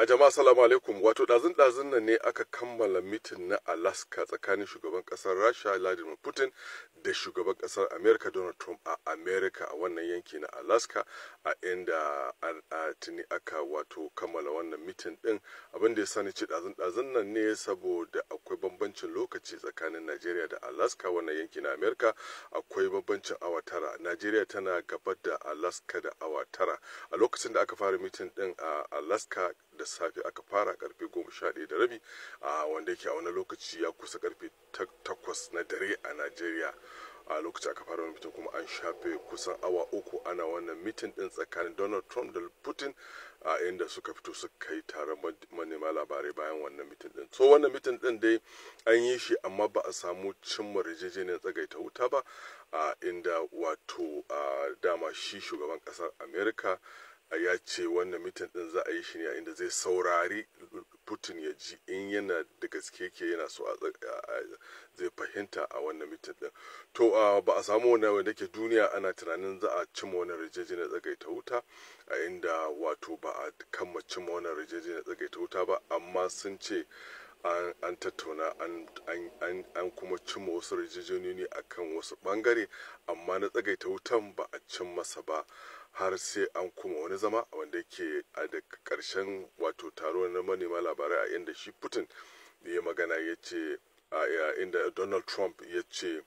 A jama'a salamu alaikum. Wato ɗazun nan ne aka kammala mitin na Alaska tsakanin shugaban ƙasar Rasha Vladimir Putin da shugaban ƙasar America Donald Trump a America a wannan yanki na Alaska, a inda tuni aka wato kammala wannan mitin ɗin. Abin da ya sani ce ɗazun nan ne saboda akwai bambancin lokaci tsakanin Najeriya da Alaska, wannan yanki na America akwai bambancin awa tara. Najeriya tana gaba da Alaska da awa tara. A lokacin da aka fara mitin ɗin a Alaska da safe aka fara karfe 11:30, wanda yake a wani lokaci ya kusa karfe 8 na dare a Najeriya. A lokacin aka fara wani mitin kuma an shafe kusan awa 3 ana wannan mitin din tsakanin Donald Trump da Putin, inda suka fito suka yi taron manema labarai bayan wannan mitin din. So wannan mitin din dai an yi shi amma ba a samu cimma yarjejeniyar tsagaita wuta ba, inda wato dama shi shugaban kasar America ya ce wannan mitin din za a yi shi ne a inda zai saurari Putin ya ji in yana da gaske ke yana so zai fahimta a wannan mitin din. To ba a samu wannan wanda ke duniya ana tunanin za a cimma wannan yarjejeniyar tsagaita wuta, a inda wato ba a kamma cimma wannan yarjejeniyar tsagaita wuta ba, amma sun ce an tattauna an kuma cimma wasu yarjejeniyoyi akan wasu bangare, amma na tsagaita wutan ba a cin masa ba har sai an kuma wani zama wanda yake a da karshen wato taro na manema labarai, a inda shi Putin ya magana ya ce inda Donald Trump ya ce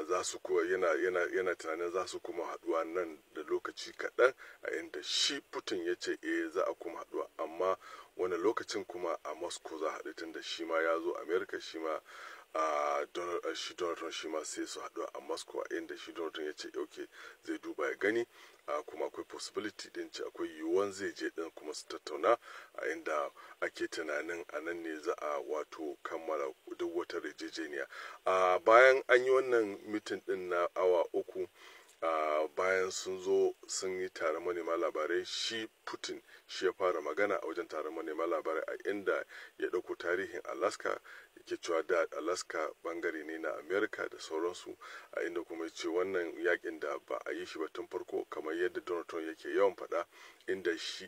za su kuwa yana tunanin za su kuma haduwa nan da lokaci kaɗan, a inda shi Putin ya ce za a kuma haduwa, amma wani lokacin kuma a Moscow za a haɗu, tun da shi ma ya zo America, shi ma Donald Trump shi ma sai su haɗu a Moscow, inda shi Donald Trump ya ce okay zai duba ya gani, kuma akwai possibility din ce akwai yiwuwan zai je din kuma su tattauna, a inda ake tunanin a nan ne za a wato kammala duk wata yarjejeniya. Bayan an yi wannan mitin din na awa 3, bayan sun zo sun yi taron manema labarai, shi Putin shi ya fara magana a wajen taron manema labarai, a inda ya ɗauko tarihin Alaska, yake cewa da Alaska bangare ne na America da sauransu, a inda kuma ya ce wannan yakin da ba a yi shi ba tun farko, kamar yadda Donald Trump yake yawan faɗa,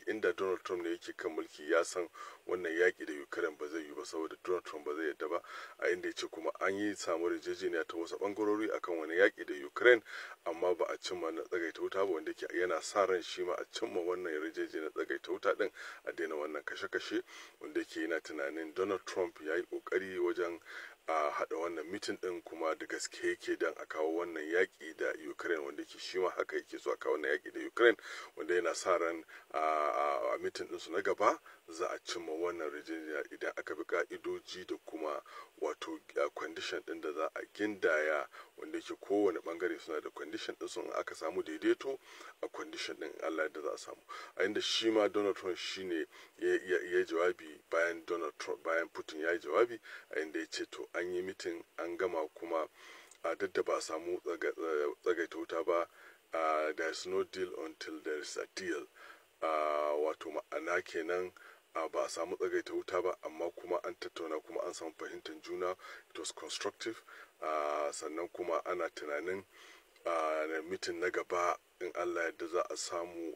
inda Donald Trump ne yake kan mulki ya san wannan yaki da Ukraine ba zai yi ba, saboda Donald Trump ba zai yadda ba, a inda ya ce kuma an yi samu yarjejeniya ta wasu bangarori akan wani yaki da Ukraine, amma ba a cimma na tsagaita wuta ba, wanda yana sa ran shi ma a cimma wannan yarjejeniyar tsagaita wuta din, a daina wannan kashe-kashe, wanda yake yana tunanin Donald Trump ya yi kokari wajen haɗa wannan mitin din, kuma da gaske yake dan a kawo wannan yaƙi da Ukraine, wanda yake shi ma haka yake so a kawo wannan yaƙi da Ukraine, wanda yana sa ran a mitin din su na gaba za a cimma wannan yarjejeniya idan aka bi ka'idoji da kuma wato condition din da za a gindaya, wanda yake kowane bangare suna da condition din sun aka samu daidaito a condition din Allah da za a samu, a inda shi ma Donald Trump shine ya jawabi bayan Putin ya yi jawabi, a inda ya ce to an yi mitin an gama, kuma duk da ba a samu tsagaita wuta ba, there is no deal until there is a deal, wato ma'ana kenan ba a samu tsagaita wuta ba, amma kuma an tattauna kuma an samu fahimtar juna, it was constructive. Sannan kuma ana tunanin mitin na gaba in Allah yadda za a samu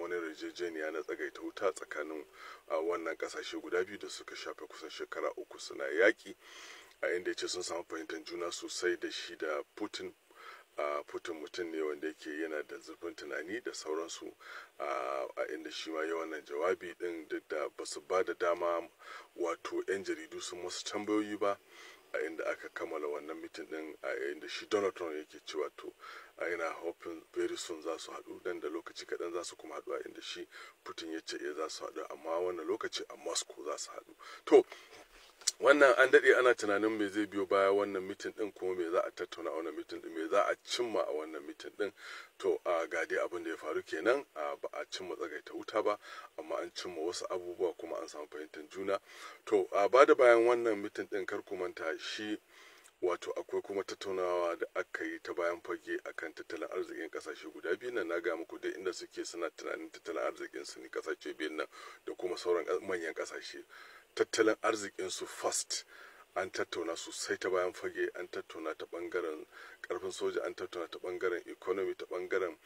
wani yarjejeniya na tsagaita wuta tsakanin wannan kasashe guda biyu da suka shafe kusan shekara 3 suna yaƙi, a inda ya ce sun samu fahimtar juna sosai da shi da Putin. Putin mutum ne wanda yake yana da zurfin tunani da sauransu, a inda shi ma wannan jawabi din duk da ba su ba da dama wato 'yan jaridu sun masu tambayoyi ba, a inda aka kammala wannan mitin din, a inda shi Donald Trump yake cewa to yana hoping very soon za su haɗu, dan da lokaci kaɗan za su kuma haɗu, a inda shi Putin ya ce za su haɗu, amma wannan lokaci a Moscow za su haɗu. To wannan an daɗe ana tunanin me zai biyo baya wannan mitin din, kuma me za a tattauna a wannan mitin din, me za a cimma a wannan mitin din. To ga dai abin da ya faru kenan, ba a cimma tsagaita wuta ba, amma an cimma wasu abubuwa kuma an samu fahimtar juna. To ba da bayan wannan mitin din, kar ku manta shi wato akwai kuma tattaunawa da aka yi ta bayan fage akan tattalin arzikin kasashe guda biyu nan. Na ga muku dai inda suke suna tunanin tattalin arzikin su ne kasashe biyun nan da kuma sauran manyan kasashe, tattalin arzikin su first an tattauna sosai ta bayan fage, an tattauna ta bangaren karfin soja, an tattauna ta bangaren economy, ta bangaren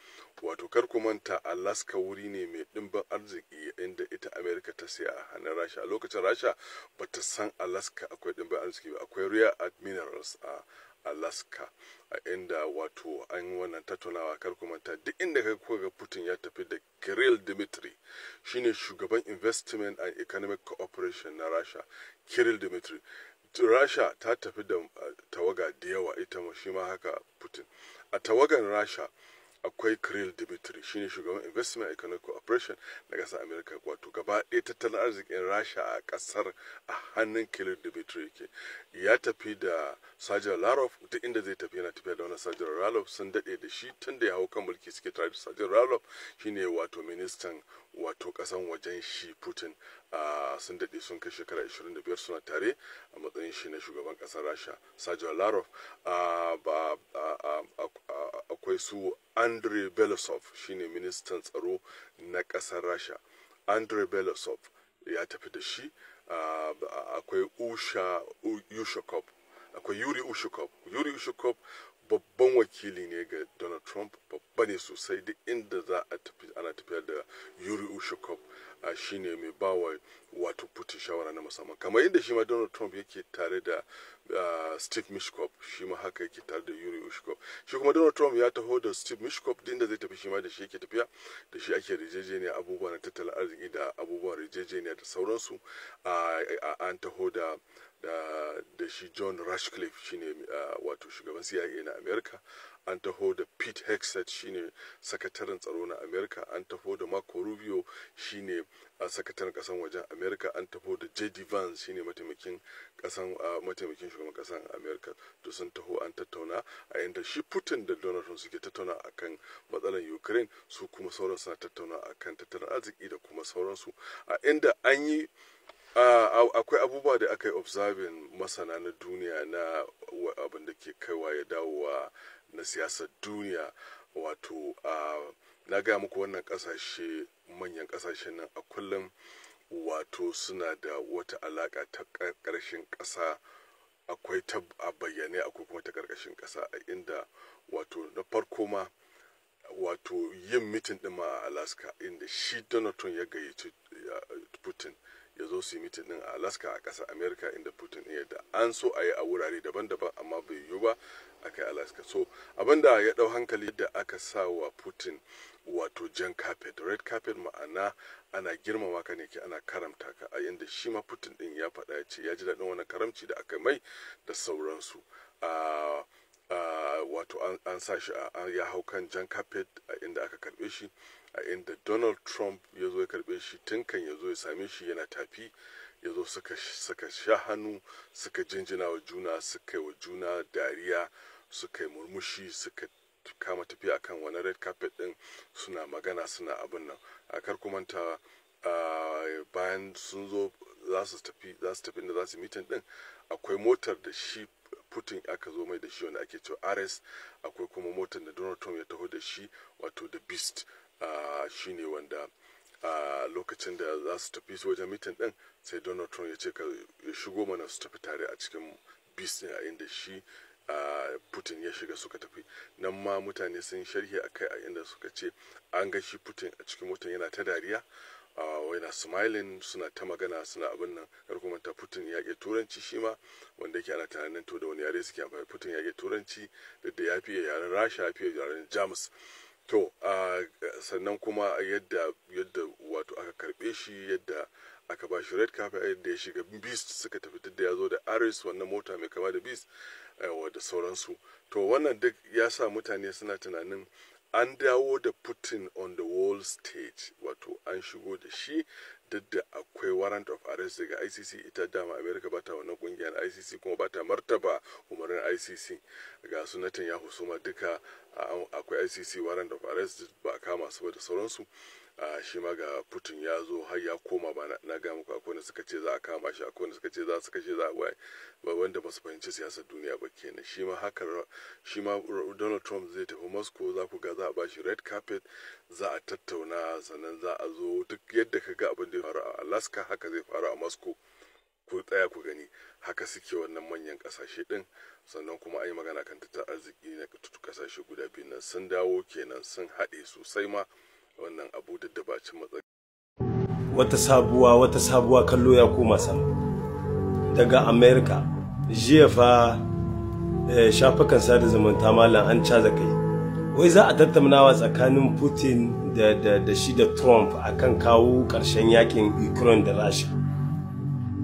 wato kar ku manta Alaska wuri ne mai dimbin arziki, inda ita ta siya a hannun Rasha. A lokacin Rasha bata san Alaska akwai ɗimbin arziki ba, akwai rare earth minerals a Alaska, a inda wato an yi wannan tattaunawa. Kar ku manta duk inda ka ga Putin ya tafi da Kirill Dmitry, shine shugaban investment and economic cooperation na Rasha. Kirill Dmitry, Rasha ta tafi da tawaga da yawa, ita ma shi ma haka Putin. A tawagan Rasha akwai Kirill Dmitry, shine shugaban investment and economic cooperation na ƙasar America. Wato gaba ɗaya tattalin arzikin Rasha a ƙasar a hannun Kirill Dmitry yake. Ya tafi da Sergei Lavrov, duk inda zai tafi yana tafiya da wani Sergei Lavrov. Sun daɗe da shi tun da ya hau kan mulki suke tare da Sergei Lavrov, shine wato ministan wato ƙasan wajen shi Putin. Sun daɗe sun kai shekara 25 suna tare a matsayin shi na shugaban ƙasar Rasha. Sergei Lavrov, akwai su Andrei Belosov, shine ministan tsaro na ƙasar Rasha. Andrei Belosov ya tafi da shi. Akwai Ushakov, akwai Yuri Ushakov. Yuri Ushakov babban wakili ne ga Donald Trump, babba ne sosai. Duk inda za a tafi ana tafiya da Yuri Ushakov. Shine mai bawa wato Putin shawara na musamman, kamar yadda shi ma Donald Trump yake tare da Steve Mishkov, shi ma haka yake tare da Yuri Ushakov. Shi kuma Donald Trump ya taho da Steve Mishkov, din da zai tafi shi ma da shi yake tafiya, da shi ake rijejeniya abubuwa na tattalin arziki da abubuwan rijejeniya da sauransu. An taho da shi John Ratcliffe, shine wato shugaban CIA na America. An taho da Pete Hegseth, shine sakataren tsaro na America. An taho da Marco Rubio, shine sakataren kasan wajen America. An taho da J.D. Vance, shine mataimakin shugaban kasan America. To sun taho an tattauna a inda shi Putin da Donald Trump suke tattauna akan matsalar Ukraine, su kuma sauran suna tattauna akan tattalin arziki da kuma sauransu, a inda an yi akwai abubuwa da aka yi observing masana na duniya na abin da ke kaiwa ya dawowa na siyasar duniya. Wato na gaya muku wannan kasashe, manyan kasashen nan a kullum wato suna da wata alaka ta ƙarƙashin ƙasa, akwai ta a bayyane, akwai kuma ta ƙarƙashin ƙasa, a inda wato na farko ma wato yin mitin ɗin ma a Alaska, inda shi Donald Trump ya gayyaci Putin ya zo su yi mitin ɗin a Alaska a ƙasar America, inda Putin ya da an so a yi a wurare daban-daban amma bai yiwu ba aka yi Alaska. So abinda ya ɗau hankali da aka sa wa Putin wato jan carpet, red carpet, ma'ana ana girmama ka ne, ke ana karamta ka, a yanda shi ma Putin ɗin ya faɗa ya ce ya ji daɗin wannan karamci da aka mai da sauransu. Wato an sa shi ya hau kan jan carpet a inda aka karɓe shi, a inda Donald Trump ya zo ya karɓe shi, tun kan ya zo ya same shi yana tafi, ya zo suka sha hannu, suka jinjina wa juna, suka yi wa juna dariya, suka yi murmushi, suka kama tafiya akan wani red carpet ɗin, suna magana, suna abin nan. A kar ku manta bayan sun zo za su tafi inda za su mitin ɗin, akwai motar da shi Putin aka zo mai da shi wanda ake cewa Ares. Akwai kuma motar da Donald Trump ya taho da shi, wato the Beast. Shine wanda lokacin da za su tafi wajen mitin din, sai Donald Trump ya ce ya shigo mana su tafi tare a cikin Beast ne, a inda shi Putin ya shiga suka tafi. Nan ma mutane sun sharhi akai, a inda suka ce an ga shi Putin a cikin motar yana ta dariya, yana smiling, suna ta magana, suna abin nan. Kar kuma ta Putin ya ke turanci shi ma, wanda yake ana tunanin to da wani yare suke amfani. Putin ya ke turanci, da ya fiye yaren Rasha, ya fiye yaren Jamus. To sannan kuma yadda wato aka karbe shi, yadda aka ba shi red carpet, yadda ya shiga Beast, suka tafi da ya zo da Ares, wannan mota mai kama da Beast, da sauransu. To wannan duk ya sa mutane suna tunanin an dawo da Putin on the world stage, wato an shigo da shi, duk da akwai warrant of arrest daga ICC. Ita dama America ba ta wannan kungiyar ICC, kuma ba ta martaba umarnin ICC. Ga su Netanyahu su ma duka akwai ICC warrant of arrest, ba a kama su ba da sauransu. Shi ma ga Putin ya zo har ya koma, ba na ga muku, akwai wanda suka ce za a kama shi, akwai wanda suka ce za su kashe, za a waye, ba wanda ba su fahimci siyasar duniya ba kenan. Shi ma haka, shi ma Donald Trump zai tafi Moscow, za ku ga za a ba shi red carpet, za a tattauna, sannan za a zo duk yadda ka ga abin da ya faru a Alaska haka zai faru a Moscow. Ku tsaya ku gani, haka suke wannan manyan kasashe din. Sannan kuma an yi magana kan tattalin arziki na kasashe guda biyu nan, sun dawo kenan, sun haɗe sosai ma, wannan abu da bacin matsayi. wata sabuwa kallo ya koma sama daga America. Jiya fa shafukan sada zumunta malam an caza kai, wai za a tattaunawa tsakanin Putin da shi da Trump akan kawo karshen yakin Ukraine da Russia.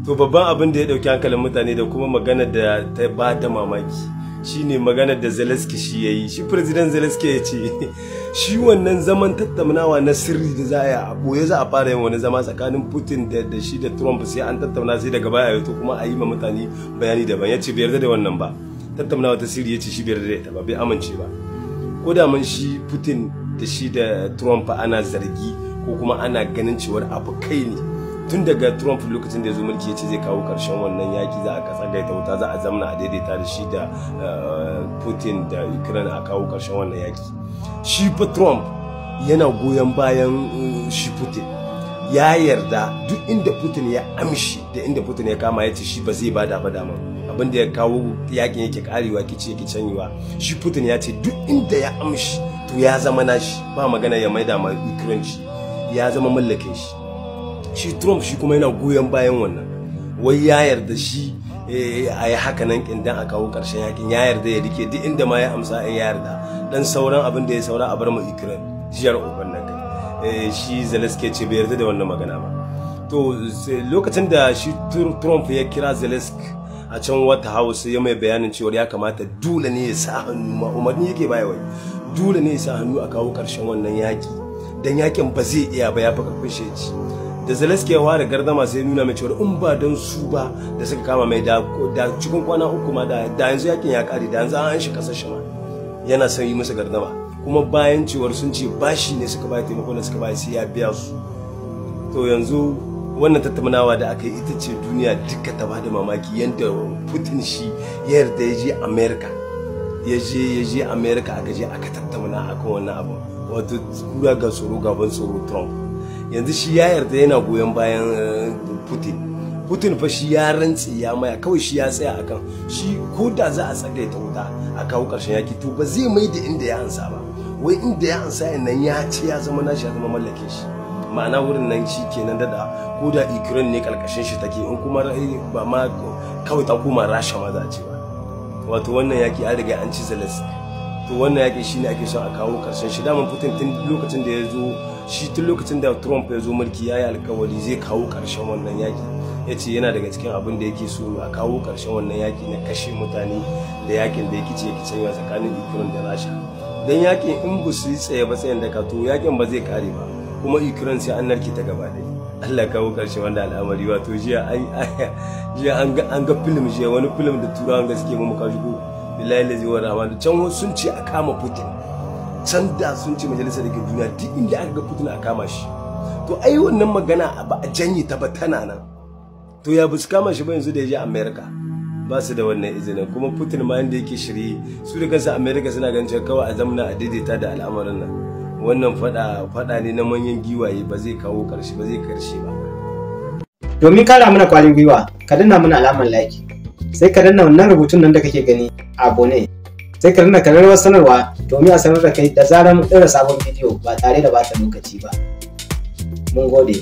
To babban abin da ya dauki hankalin mutane da kuma magana da ta ba da mamaki shine magana da Zelensky shi yayi. Shi president Zelensky ya ce shi wannan zaman tattaunawa na sirri da za a yi a boye za a fara yin wani zama tsakanin Putin da shi da Trump, sai an tattauna sai daga baya ya to kuma a yi ma mutane bayani daban. Ya ce bai yarda da wannan ba, tattaunawa ta sirri. Ya ce shi bai yarda da ita ba, bai amince ba. Ko da mun shi Putin da shi da Trump ana zargi ko kuma ana ganin cewar abu kai ne tun daga Trump lokacin da ya zo mulki ya ce zai kawo karshen wannan yaki, za a tsagaita wuta, za a zamna a daidaita da shi da Putin da Ukraine a kawo karshen wannan yaki. Shi fa Trump yana goyon bayan shi Putin, ya yarda duk inda Putin ya amshi da inda Putin ya kama, ya ce shi ba zai bada ba dama abin da ya kawo yakin yake karewa kici yake canyewa. Shi Putin ya ce duk inda ya amshi to ya zama nashi, ba magana ya maida ma Ukraine shi, ya zama mallakin shi. Shi Trump shi kuma yana goyon bayan wannan, wai ya yarda shi a yi haka nan kindan a kawo karshen yakin, ya yarda ya rike duk inda ma ya amsa ya yarda, dan sauran abin da ya saura a bar mu Ukraine jiyar uban nan kai. Shi Zelensky ce bai yarda da wannan magana ba. To lokacin da shi Trump ya kira Zelensky a can wata Hausa ya mai bayanin cewa ya kamata dole ne ya sa hannu, ma umarni yake bayarwa, dole ne ya sa hannu a kawo karshen wannan yaki, dan yakin ba zai iya ba, ya fi karfin shi. Da Zelensky ya ware gardama sai nuna mai cewa in ba don su ba da suka kama mai da cikin kwana uku ma da yanzu yakin ya kare, da yanzu an shi kasar shi ma. Yana son yi musu gardama, kuma bayan cewar sun ce bashi ne suka bayar, taimakon da suka bayar sai ya biya su. To yanzu wannan tattaunawa da aka yi ita ce duniya duka ta bada mamaki, yanda Putin shi ya yarda ya je America, ya je America aka je aka tattauna akan wannan abu. Wato kura ga tsoro gaban tsoro Trump yanzu shi ya yarda yana goyon bayan Putin fa shi ya rantse ya maya, kawai shi ya tsaya akan shi ko da za a tsagaita wuta a kawo karshen yaki to ba zai mai da inda ya ansa ba, wai inda ya ansa nan ya ce ya zama nashi, ya zama mallakin shi. Ma'ana wurin nan shi kenan da ko da Ukraine ne kalkashin shi take, in kuma ba ma kawai ta koma Rasha ma za a ce ba. Wato wannan yaki an riga an ci Zelensky, to wannan yaki shine ake so a kawo karshen shi. Daman Putin tun lokacin da ya zo shi, tun lokacin da Trump ya zo mulki ya yi alkawari zai kawo karshen wannan yaki. Ya ce yana daga cikin abin da yake so a kawo karshen wannan yaki na kashe mutane da yakin da yake canyewa tsakanin Ukraine da Rasha. Dan yakin in ba su yi tsaye ba tsayin da ka to yakin ba zai kare ba, kuma Ukraine sai an narke ta gaba ɗaya. Allah kawo karshe wanda al'amari. Wato jiya an ga film, jiya wani film da turawan gaske mu muka shigo billahi lazi wa rahman, can sun ce a kama Putin, can da sun ce majalisar dake duniya duk inda aka ga Putin a kama shi. To ai wannan magana ba a janye ta ba, tana nan. To ya busu kama shi ba yanzu da ya je America, ba su da wannan izinin. Kuma Putin ma yanda yake shirye, su da kansu America suna ganin cewa kawai a zamana a daidaita da al'amarin nan. Wannan fada ne na manyan giwaye, ba zai kawo karshe, ba zai karshe ba. Domin kara mana kwalin gwiwa, ka danna mana alamar like, sai ka danna wannan rubutun nan da kake gani abone, sai ka danna kararrawar sanarwa domin a sanar da kai da zarar mun ɗora sabon bidiyo ba tare da bata lokaci ba. Mun gode.